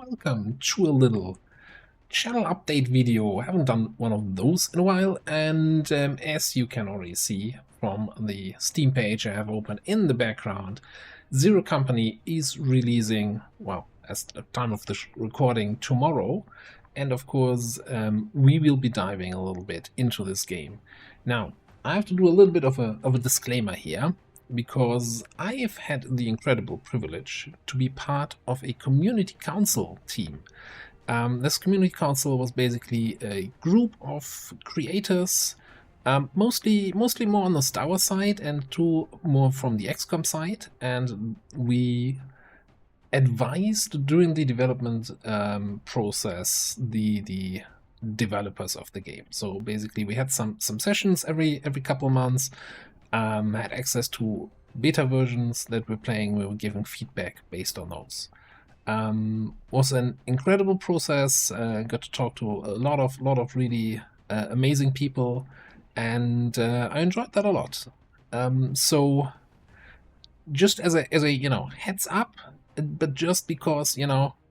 welcome to a little channel update video. I haven't done one of those in a while, and as you can already see from the Steam page I have open in the background, Zero Company is releasing, well, as the time of the recording, tomorrow, and of course we will be diving a little bit into this game. Now, I have to do a little bit of a disclaimer here, because I've had the incredible privilege to be part of a community council team. This community council was basically a group of creators, mostly more on the Star Wars side and two more from the XCOM side, and we advised during the development process the developers of the game. So basically we had some sessions every couple of months. Had access to beta versions that we're playing. We were giving feedback based on those. Was an incredible process. Got to talk to a lot of really amazing people, and I enjoyed that a lot. So just as a heads up, but just because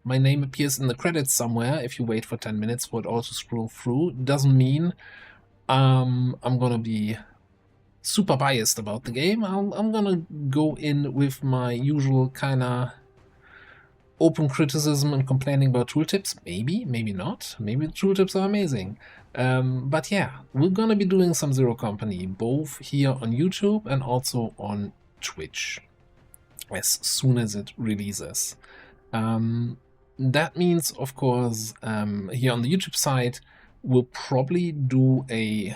my name appears in the credits somewhere, if you wait for 10 minutes for it all to scroll through, doesn't mean I'm gonna be super biased about the game. I'm gonna go in with my usual kinda open criticism and complaining about tooltips. Maybe not. Maybe the tooltips are amazing. But yeah, we're gonna be doing some Zero Company, both here on YouTube and also on Twitch, as soon as it releases. That means, of course, here on the YouTube side, we'll probably do a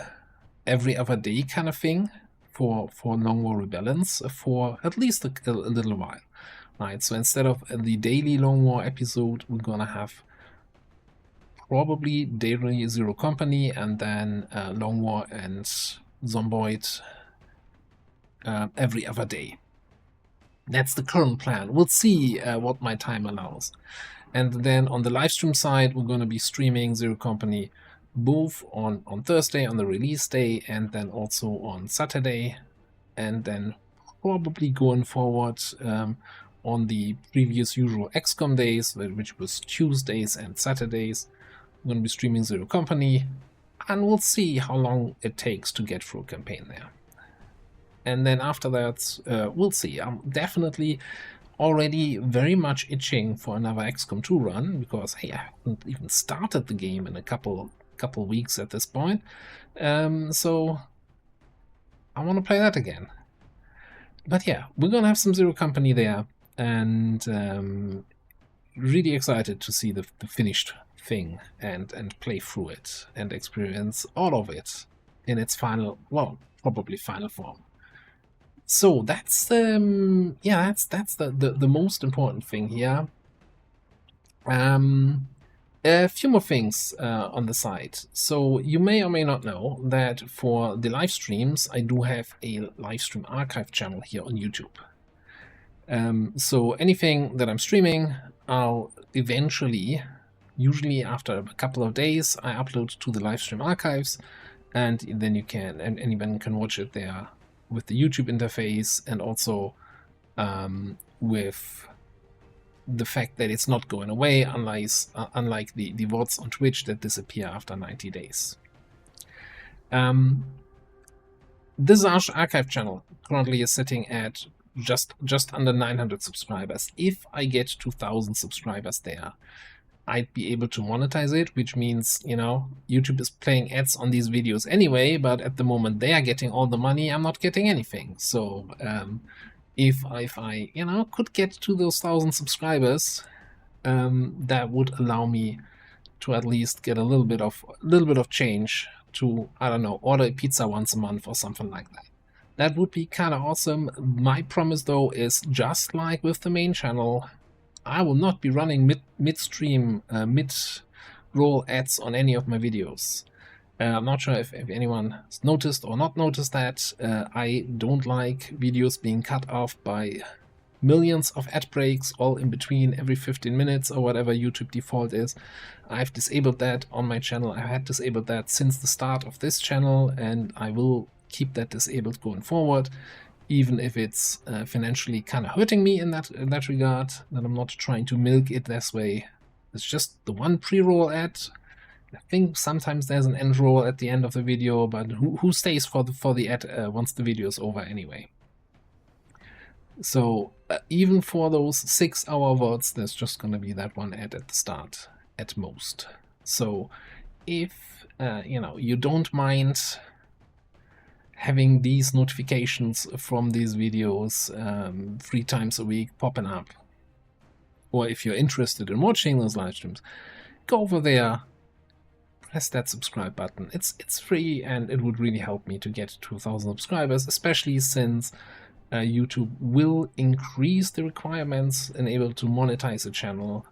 every other day kind of thing for Long War Rebellions for at least a little while, right? So instead of the daily Long War episode, we're gonna have probably daily Zero Company and then Long War and Zomboid every other day. That's the current plan. We'll see what my time allows. And then on the live stream side, we're going to be streaming Zero Company both on Thursday on the release day and then also on Saturday, and then probably going forward on the previous usual XCOM days, which was Tuesdays and Saturdays. We're going to be streaming Zero Company, and we'll see how long it takes to get through a campaign there. And then after that, we'll see. I'm definitely already very much itching for another XCOM 2 run, because hey, I haven't even started the game in a couple weeks at this point, so I want to play that again. But yeah, we're gonna have some Zero Company there, and really excited to see the finished thing and play through it and experience all of it in its final, well, probably final form. So that's the most important thing here. A few more things on the side. So you may or may not know that for the live streams, I do have a live stream archive channel here on YouTube. So anything that I'm streaming, I'll eventually, usually after a couple of days, I upload to the live stream archives, and then you can, and anyone can watch it there with the YouTube interface, and also with the fact that it's not going away, unlike the VODs on Twitch that disappear after 90 days. This archive channel currently is sitting at just under 900 subscribers. If I get 2,000 subscribers there, I'd be able to monetize it, which means, YouTube is playing ads on these videos anyway, but at the moment they are getting all the money, I'm not getting anything. So if I could get to those 1,000 subscribers, that would allow me to at least get a little bit of change to, I don't know, order a pizza once a month or something like that. That would be kind of awesome. My promise though is, just like with the main channel, I will not be running mid-stream, mid-roll ads on any of my videos. I'm not sure if anyone has noticed or not noticed that. I don't like videos being cut off by millions of ad breaks all in between every 15 minutes or whatever YouTube default is. I've disabled that on my channel. I had disabled that since the start of this channel, and I will keep that disabled going forward, even if it's financially kind of hurting me in that regard, that I'm not trying to milk it this way. It's just the one pre-roll ad. I think sometimes there's an end roll at the end of the video, but who stays for the ad once the video is over anyway? So even for those 6-hour VODs, there's just going to be that one ad at the start at most. So if you don't mind having these notifications from these videos 3 times a week popping up, or if you're interested in watching those live streams, go over there, press that subscribe button. It's free, and it would really help me to get 2,000 subscribers, especially since YouTube will increase the requirements and able to monetize the channel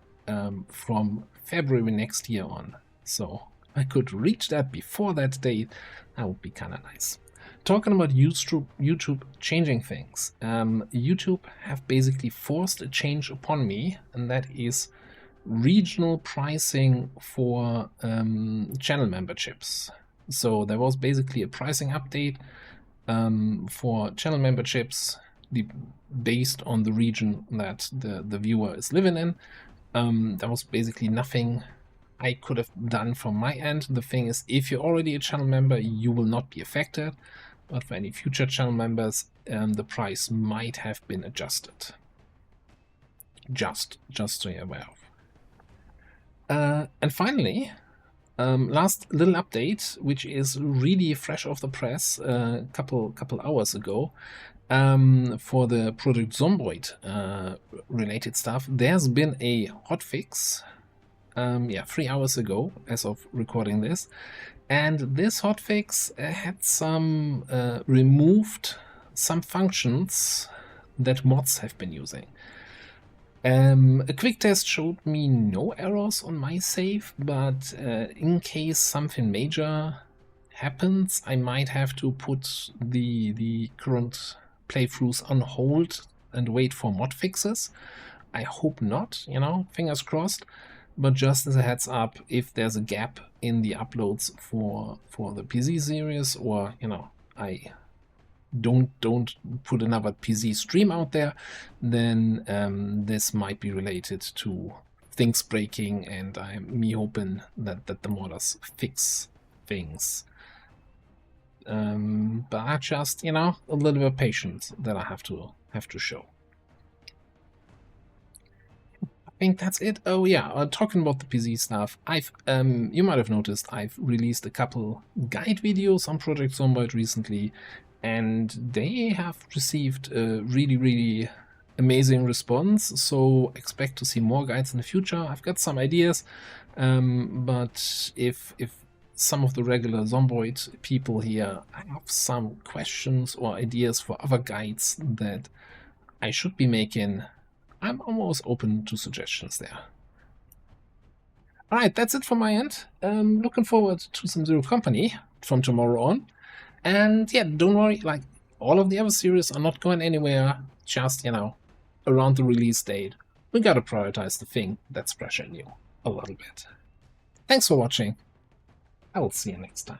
from February next year on. So if I could reach that before that date, that would be kind of nice. Talking about YouTube changing things, YouTube have basically forced a change upon me, and that is regional pricing for channel memberships. So there was basically a pricing update for channel memberships based on the region that the viewer is living in. There was basically nothing I could have done from my end. The thing is, if you're already a channel member, you will not be affected, but for any future channel members, the price might have been adjusted. Just so you're aware of. And finally, last little update, which is really fresh off the press, a couple hours ago, for the product Zomboid related stuff. There's been a hotfix, 3 hours ago, as of recording this, and this hotfix had some removed some functions that mods have been using. A quick test showed me no errors on my save, but in case something major happens, I might have to put the current playthroughs on hold and wait for mod fixes. I hope not, fingers crossed. But just as a heads up, if there's a gap in the uploads for the PC series, or I don't put another PC stream out there, then this might be related to things breaking, and me hoping that the modders fix things. But just a little bit of patience that I have to show. I think that's it. Oh yeah, talking about the PC stuff, you might have noticed I've released a couple guide videos on Project Zomboid recently, and they have received a really amazing response, so expect to see more guides in the future. I've got some ideas, but if some of the regular Zomboid people here have some questions or ideas for other guides that I should be making, I'm almost open to suggestions there. Alright, that's it from my end. Looking forward to some Zero Company from tomorrow on. And yeah, don't worry, like, all of the other series are not going anywhere, just, around the release date. We gotta prioritize the thing that's fresh and new a little bit. Thanks for watching. I will see you next time.